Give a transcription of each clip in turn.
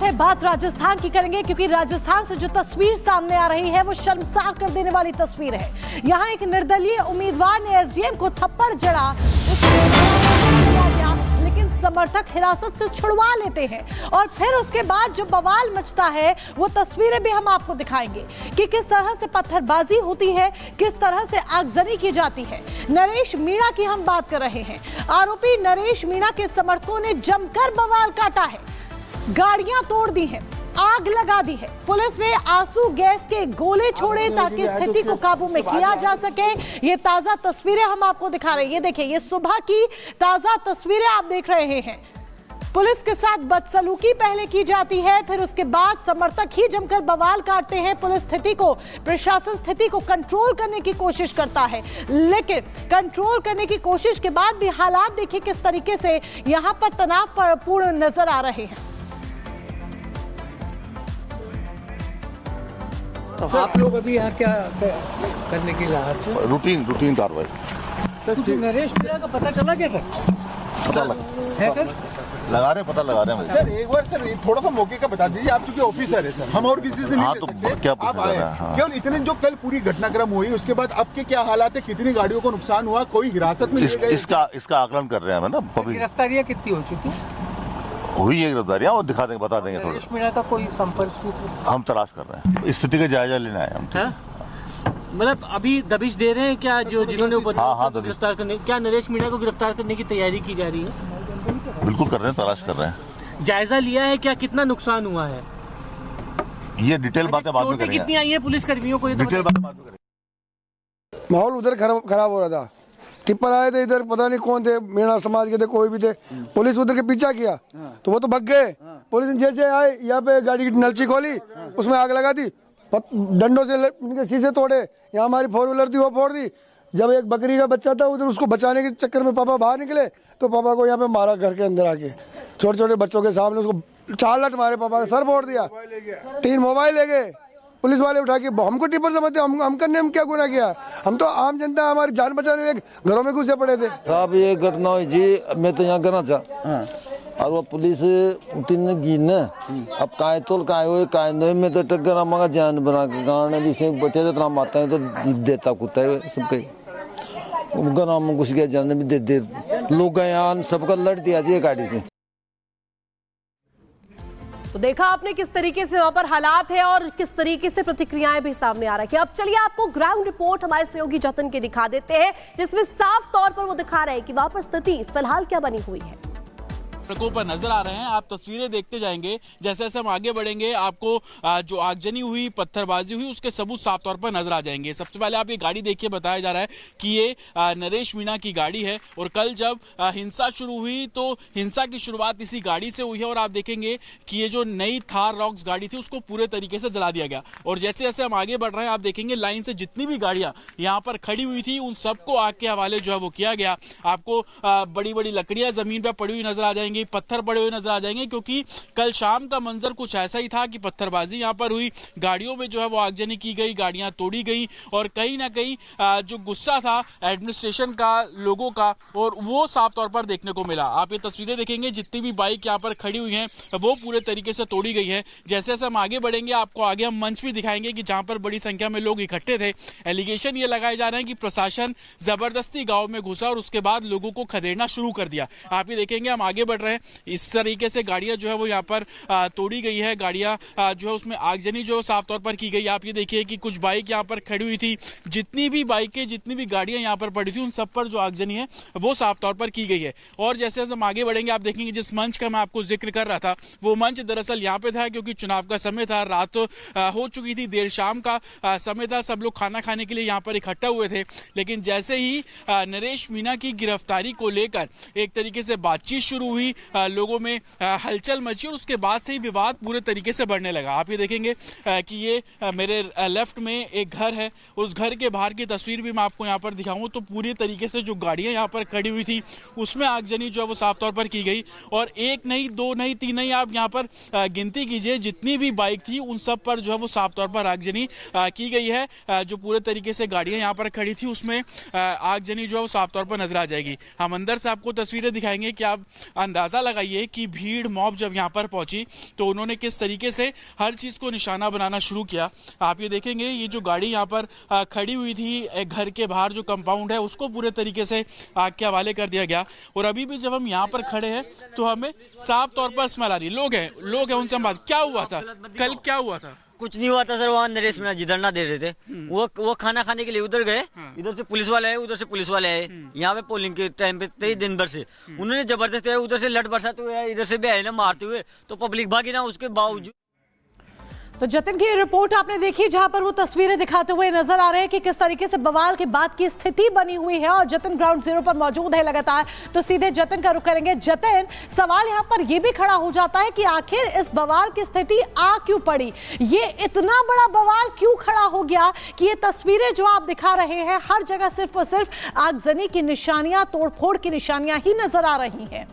है बात राजस्थान की करेंगे, क्योंकि राजस्थान से जो तस्वीर सामने आ रही है वो शर्मसार कर देने वाली तस्वीर है। यहां एक निर्दलीय उम्मीदवार ने एसडीएम को थप्पड़ जड़ा, लेकिन समर्थक हिरासत से छुड़वा लेते हैं और फिर उसके बाद जो बवाल मचता है वो तस्वीरें भी हम आपको दिखाएंगे कि किस तरह से पत्थरबाजी होती है, किस तरह से आगजनी की जाती है। नरेश मीणा की हम बात कर रहे हैं। आरोपी नरेश मीणा के समर्थकों ने जमकर बवाल काटा है, गाड़ियां तोड़ दी हैं, आग लगा दी है। पुलिस ने आंसू गैस के गोले छोड़े ताकि स्थिति को काबू में किया जा सके। ये ताजा तस्वीरें हम आपको दिखा रहे हैं। ये देखिए, ये सुबह की ताजा तस्वीरें आप देख रहे हैं। पुलिस के साथ बदसलूकी पहले की जाती है, फिर उसके बाद समर्थक ही जमकर बवाल काटते हैं। पुलिस प्रशासन स्थिति को कंट्रोल करने की कोशिश करता है, लेकिन कंट्रोल करने की कोशिश के बाद भी हालात देखिए किस तरीके से यहां पर तनावपूर्ण नजर आ रहे हैं। तो आप लोग अभी यहाँ क्या करने की राहत है? रूटीन कार्रवाई। तो नरेश मीणा का पता चला क्या सर? पता लगा रहे हैं सर। एक बार सर थोड़ा सा मौके का बता दीजिए, आप चूंकि ऑफिसर है सर, हम और किसी से नहीं हाँ, ले तो सकते। क्या आप आए केवल इतने, जो कल पूरी घटनाक्रम हुई उसके बाद अब के क्या हालात है, कितनी गाड़ियों को नुकसान हुआ, कोई हिरासत में लिए गए? इसका आकलन कर रहे हैं ना। गिरफ्तारियाँ कितनी हो चुकी हुई है गिरफ्तारियाँ, और दिखा देंगे, बता देंगे। नरेश मीणा का कोई संपर्क हम तलाश कर रहे हैं, स्थिति का जायजा लेना है हम। मतलब अभी दबिश दे रहे हैं क्या जो जिन्होंने गिरफ्तार करने, क्या नरेश मीणा को गिरफ्तार करने की तैयारी की जा रही है? बिल्कुल कर रहे हैं, तलाश कर रहे हैं। जायजा लिया है क्या, कितना नुकसान हुआ है? ये डिटेल बातें बाद में करेंगे। कितनी आई है पुलिस कर्मियों को? डिटेल बातें बाद में करेंगे। माहौल उधर खराब हो रहा था। टिप्पर आए थे इधर, पता नहीं कौन थे, मीणा समाज के थे, कोई भी थे। पुलिस उधर के पीछा किया तो वो तो भग गए। पुलिस ने जैसे आए यहाँ पे गाड़ी की नलची खोली, उसमें आग लगा दी, डंडों से उनके शीशे तोड़े। यहाँ हमारी 4 व्हीलर थी वो फोड़ दी। जब एक बकरी का बच्चा था उधर, उसको बचाने के चक्कर में पापा बाहर निकले तो पापा को यहाँ पे मारा, घर के अंदर आके छोटे छोटे बच्चों के सामने उसको 4 लट मारे, पापा का सर फोड़ दिया, 3 मोबाइल ले गए पुलिस वाले उठा के। हमको टिप्पर समझते, हम करने हम क्या गुनाह किया? हम तो आम जनता, हमारी जान बचाने घरों में घुसे पड़े थे। साहब ये घटना हुई जी, मैं तो यहाँ करना चाह और वो पुलिस उठने की न अब काय तो काय हुए काय नहीं, मैं तो टक्कर मांगा जान बना के गाने जिसे बच्चे जितना माता है तो देता कुत्ता है सबके उनका नाम घुस गया, जाने भी दे लोग गए, सबका लड़ दिया जी गाड़ी से। तो देखा आपने किस तरीके से वहां पर हालात है और किस तरीके से प्रतिक्रियाएं भी सामने आ रही है। अब चलिए आपको ग्राउंड रिपोर्ट हमारे सहयोगी जतन के दिखा देते हैं, जिसमें साफ तौर पर वो दिखा रहे हैं कि वहां पर स्थिति फिलहाल क्या बनी हुई है। सड़कों पर नजर आ रहे हैं, आप तस्वीरें देखते जाएंगे। जैसे जैसे हम आगे बढ़ेंगे आपको जो आगजनी हुई, पत्थरबाजी हुई, उसके सबूत साफ तौर पर नजर आ जाएंगे। सबसे पहले आप ये गाड़ी देखिए, बताया जा रहा है कि ये नरेश मीणा की गाड़ी है और कल जब हिंसा शुरू हुई तो हिंसा की शुरुआत इसी गाड़ी से हुई है। और आप देखेंगे कि ये जो नई थार रॉक्स गाड़ी थी उसको पूरे तरीके से जला दिया गया। और जैसे जैसे हम आगे बढ़ रहे हैं आप देखेंगे लाइन से जितनी भी गाड़ियां यहाँ पर खड़ी हुई थी उन सबको आग के हवाले जो है वो किया गया। आपको बड़ी बड़ी लकड़ियां जमीन पर पड़ी हुई नजर आ जाएंगी, पत्थर पड़े हुए नजर आ जाएंगे, क्योंकि कल शाम का मंजर कुछ ऐसा ही था कि पत्थरबाजी यहां पर हुई, गाड़ियों में जो है वो आगजनी की गई, गाड़ियां तोड़ी गई और कहीं ना कहीं जो गुस्सा था एडमिनिस्ट्रेशन का, लोगों का, और वो साफ तौर पर देखने को मिला। आप ये तस्वीरें देखेंगे, जितनी भी बाइक यहां पर खड़ी हुई हैं वो पूरे तरीके से तोड़ी गई है। जैसे जैसे हम आगे बढ़ेंगे आपको आगे हम मंच भी दिखाएंगे कि जहां पर बड़ी संख्या में लोग इकट्ठे थे। एलिगेशन ये लगाए जा रहे हैं कि प्रशासन जबरदस्ती गांव में घुसा और उसके बाद लोगों को खदेड़ना शुरू कर दिया। आप ये देखेंगे, हम आगे बढ़ रहे हैं, इस तरीके से गाड़ियां जो है वो यहाँ पर तोड़ी गई है, गाड़ियां जो है उसमें आगजनी जो साफ तौर पर की गई। आप ये देखिए कि कुछ बाइक यहाँ पर खड़ी हुई थी, जितनी भी बाइकें, जितनी भी गाड़ियां यहाँ पर पड़ी थी उन सब पर जो आगजनी है वो साफ तौर पर की गई है। और जैसे हम आगे बढ़ेंगे आप देखेंगे जिस मंच का मैं आपको जिक्र कर रहा था वो मंच दरअसल यहाँ पे था, क्योंकि चुनाव का समय था, रात हो चुकी थी, देर शाम का समय था, सब लोग खाना खाने के लिए यहाँ पर इकट्ठा हुए थे। लेकिन जैसे ही नरेश मीणा की गिरफ्तारी को लेकर एक तरीके से बातचीत शुरू हुई, लोगों में हलचल मची और उसके बाद से ही विवाद पूरे तरीके से बढ़ने लगा। आप ये देखेंगे कि ये मेरे लेफ्ट में एक घर है, उस घर के बाहर की तस्वीर भी मैं आपको यहाँ पर दिखाऊं तो पूरी तरीके से जो गाड़ियां यहाँ पर खड़ी हुई थी उसमें आगजनी जो है वो साफ तौर पर की गई। और एक नहीं, दो नहीं, तीन नहीं, आप यहाँ पर गिनती कीजिए, जितनी भी बाइक थी उन सब पर जो है वो साफ तौर पर आगजनी की गई है। जो पूरे तरीके से गाड़ियां यहाँ पर खड़ी थी उसमें आगजनी जो है वो साफ तौर पर नजर आ जाएगी। हम अंदर से आपको तस्वीरें दिखाएंगे कि आप अंदाजा अंदाजा लगाइए कि भीड़ मॉब जब यहाँ पर पहुंची तो उन्होंने किस तरीके से हर चीज को निशाना बनाना शुरू किया। आप ये देखेंगे ये जो गाड़ी यहाँ पर खड़ी हुई थी एक घर के बाहर जो कंपाउंड है उसको पूरे तरीके से आग के हवाले कर दिया गया। और अभी भी जब हम यहाँ पर खड़े हैं तो हमें साफ तौर पर स्मेल आ रही। लोग हैं उनसे हम बात, क्या हुआ था कल, क्या हुआ था? कुछ नहीं हुआ था सर, वहाँ नरेश मीणा जिधर ना दे रहे थे, वो खाना खाने के लिए उधर गए, इधर से पुलिस वाले आए, उधर से पुलिस वाले आए, यहाँ पे पोलिंग के टाइम पे 23 दिन भर से उन्होंने जबरदस्त उधर से लट बरसाते हुए इधर से भी आए ना मारते हुए, तो पब्लिक भागी ना। उसके बावजूद तो जतिन की रिपोर्ट आपने देखी जहां पर वो तस्वीरें दिखाते हुए नजर आ रहे हैं कि किस तरीके से बवाल के बाद की स्थिति बनी हुई है। और जतिन ग्राउंड जीरो पर मौजूद है लगातार, तो सीधे जतिन का रुख करेंगे। जतिन, सवाल यहां पर यह भी खड़ा हो जाता है कि आखिर इस बवाल की स्थिति आ क्यों पड़ी? ये इतना बड़ा बवाल क्यों खड़ा हो गया कि ये तस्वीरें जो आप दिखा रहे हैं हर जगह सिर्फ और सिर्फ आगजनी की निशानियां, तोड़फोड़ की निशानियां ही नजर आ रही हैं?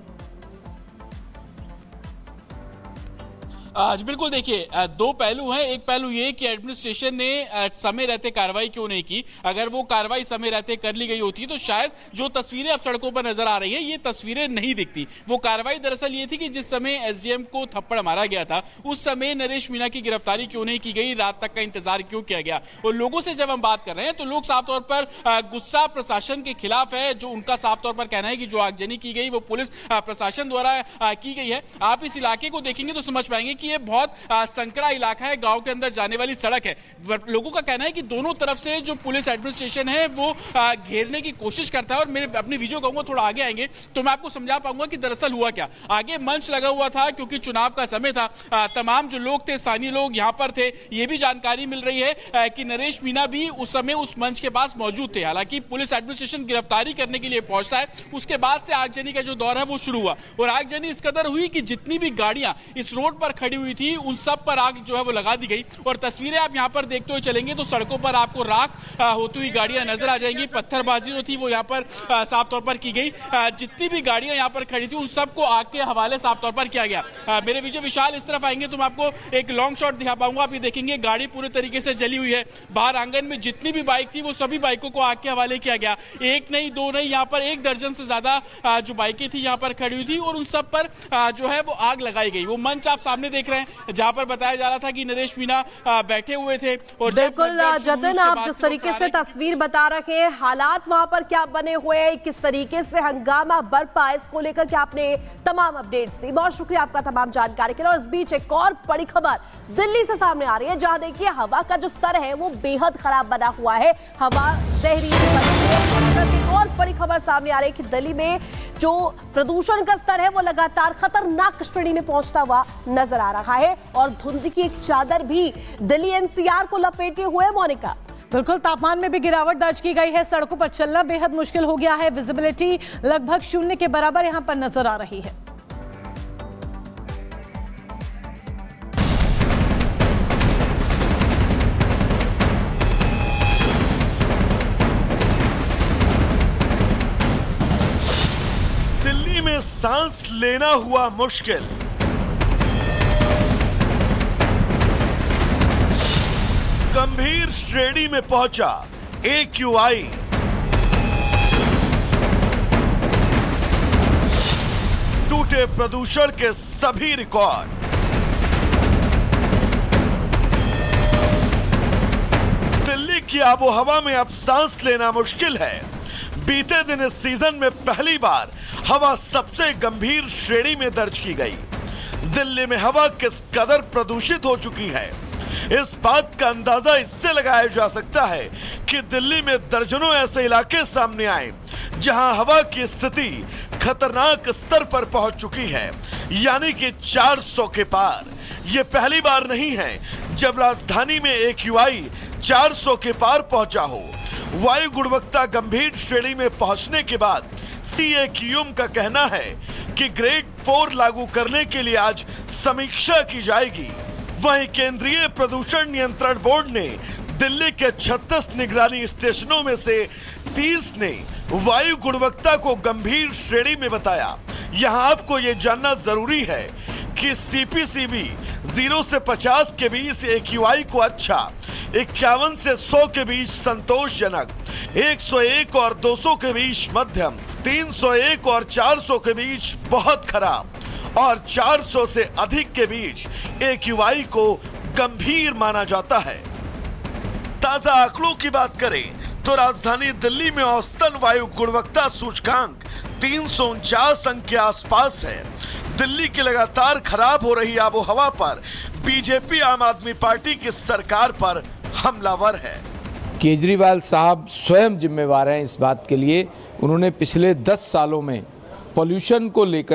आज बिल्कुल देखिए, दो पहलू हैं। एक पहलू ये कि एडमिनिस्ट्रेशन ने समय रहते कार्रवाई क्यों नहीं की। अगर वो कार्रवाई समय रहते कर ली गई होती तो शायद जो तस्वीरें अब सड़कों पर नजर आ रही है ये तस्वीरें नहीं दिखती। वो कार्रवाई दरअसल ये थी कि जिस समय एसडीएम को थप्पड़ मारा गया था उस समय नरेश मीणा की गिरफ्तारी क्यों नहीं की गई, रात तक का इंतजार क्यों किया गया। और लोगों से जब हम बात कर रहे हैं तो लोग साफ तौर पर गुस्सा प्रशासन के खिलाफ है। जो उनका साफ तौर पर कहना है कि जो आगजनी की गई वो पुलिस प्रशासन द्वारा की गई है। आप इस इलाके को देखेंगे तो समझ पाएंगे ये बहुत संकरा इलाका है, गांव के अंदर जाने वाली सड़क है। लोगों का कहना है कि दोनों तरफ से जो पुलिस एडमिनिस्ट्रेशन है वो घेरने की कोशिश करता है। और मेरे अपनी वीडियो कहूंगा थोड़ा आगे आएंगे तो मैं आपको समझा पाऊंगा कि दरअसल हुआ क्या। आगे मंच लगा हुआ था क्योंकि चुनाव का समय था, तमाम जो लोग थे स्थानीय लोग यहां पर थे। ये भी जानकारी मिल रही है कि नरेश मीणा भी उस समय उस मंच के पास मौजूद थे। हालांकि पुलिस एडमिनिस्ट्रेशन गिरफ्तारी करने के लिए पहुंचता है, उसके बाद से आगजनी का जो दौर है वो शुरू हुआ। और आगजनी इस कदर हुई कि जितनी भी गाड़ियां इस रोड पर खड़ी हुई थी उन सब पर आग जो है वो लगा दी गई। और तस्वीरें आप यहां पर देखते हुए चलेंगे तो सड़कों पर आपको राख होती हुई गाड़ियां नजर आ जाएंगी। पत्थरबाजी जो थी वो यहां पर साफ तौर पर की गई। जितनी भी गाड़ियां यहां पर खड़ी थी उन सबको आग के हवाले साफ तौर पर किया गया। मेरे विजय विशाल इस तरफ आएंगे तो मैं आपको एक लॉन्ग शॉट दिखा पाऊंगा। आप ये देखेंगे गाड़ी पूरे तरीके से जली हुई है। बाहर आंगन में जितनी भी बाइक थी वो सभी बाइकों को आग के हवाले किया गया। एक नहीं, दो नहीं, यहाँ पर 1 दर्जन से ज्यादा जो बाइकें थी यहाँ पर खड़ी हुई थी और उन सब पर जो है वो आग लगाई गई। वो मंच आप सामने देख रहे हैं जहां पर बताया जा रहा था कि नरेश मीणा बैठे हुए थे। और बिल्कुल जतिन, आप जिस तरीके से तस्वीर बता रहे हैं, हालात वहां पर क्या बने हुए हैं, किस तरीके से हंगामा बरपा, इसको लेकर के आपने तमाम अपडेट्स दी। बहुत शुक्रिया आपका तमाम जानकारी के लिए। और इस बीच एक और बड़ी खबर दिल्ली से सामने आ रही है, जहां देखिए हवा का जो स्तर है वो बेहद खराब बना हुआ है। हवा जहरीली बनी हुई है। एक और बड़ी खबर सामने आ रही है कि दिल्ली में जो प्रदूषण का स्तर है वो लगातार खतरनाक श्रेणी में पहुंचता हुआ नजर आ रहा है। और धुंध की एक चादर भी दिल्ली एनसीआर को लपेटे हुए। मोनिका, बिल्कुल, तापमान में भी गिरावट दर्ज की गई है। सड़कों पर चलना बेहद मुश्किल हो गया है। विजिबिलिटी लगभग 0 के बराबर यहां पर नजर आ रही है। दिल्ली में सांस लेना हुआ मुश्किल। गंभीर श्रेणी में पहुंचा AQI। टूटे प्रदूषण के सभी रिकॉर्ड। दिल्ली की आबोहवा में अब सांस लेना मुश्किल है। बीते दिन इस सीजन में पहली बार हवा सबसे गंभीर श्रेणी में दर्ज की गई। दिल्ली में हवा किस कदर प्रदूषित हो चुकी है इस बात का अंदाजा इससे लगाया जा सकता है कि दिल्ली में दर्जनों ऐसे इलाके सामने आए जहां हवा की स्थिति खतरनाक स्तर पर पहुंच चुकी है, यानी कि 400 के पार। यह पहली बार नहीं है जब राजधानी में AQI 400 के पार पहुंचा हो। वायु गुणवत्ता गंभीर श्रेणी में पहुंचने के बाद CAQM का कहना है कि ग्रेड 4 लागू करने के लिए आज समीक्षा की जाएगी। वहीं केंद्रीय प्रदूषण नियंत्रण बोर्ड ने दिल्ली के 36 निगरानी स्टेशनों में से 30 ने वायु गुणवत्ता को गंभीर श्रेणी में बताया। यहां आपको यह जानना जरूरी है कि CPCB 0 से 50 के बीच AQI को अच्छा, 51 से 100 के बीच संतोषजनक, 101 और 200 के बीच मध्यम 301 और 400 के बीच बहुत खराब और 400 से अधिक के बीच AQI को गंभीर माना जाता है। ताजा आंकड़ों की बात करें तो राजधानी दिल्ली में औसतन वायु गुणवत्ता सूचकांक 349 अंक के आसपास है। दिल्ली की लगातार खराब हो रही आबोहवा पर बीजेपी आम आदमी पार्टी की सरकार पर हमलावर है। केजरीवाल साहब स्वयं जिम्मेवार हैं इस बात के लिए। उन्होंने पिछले 10 सालों में पॉल्यूशन को लेकर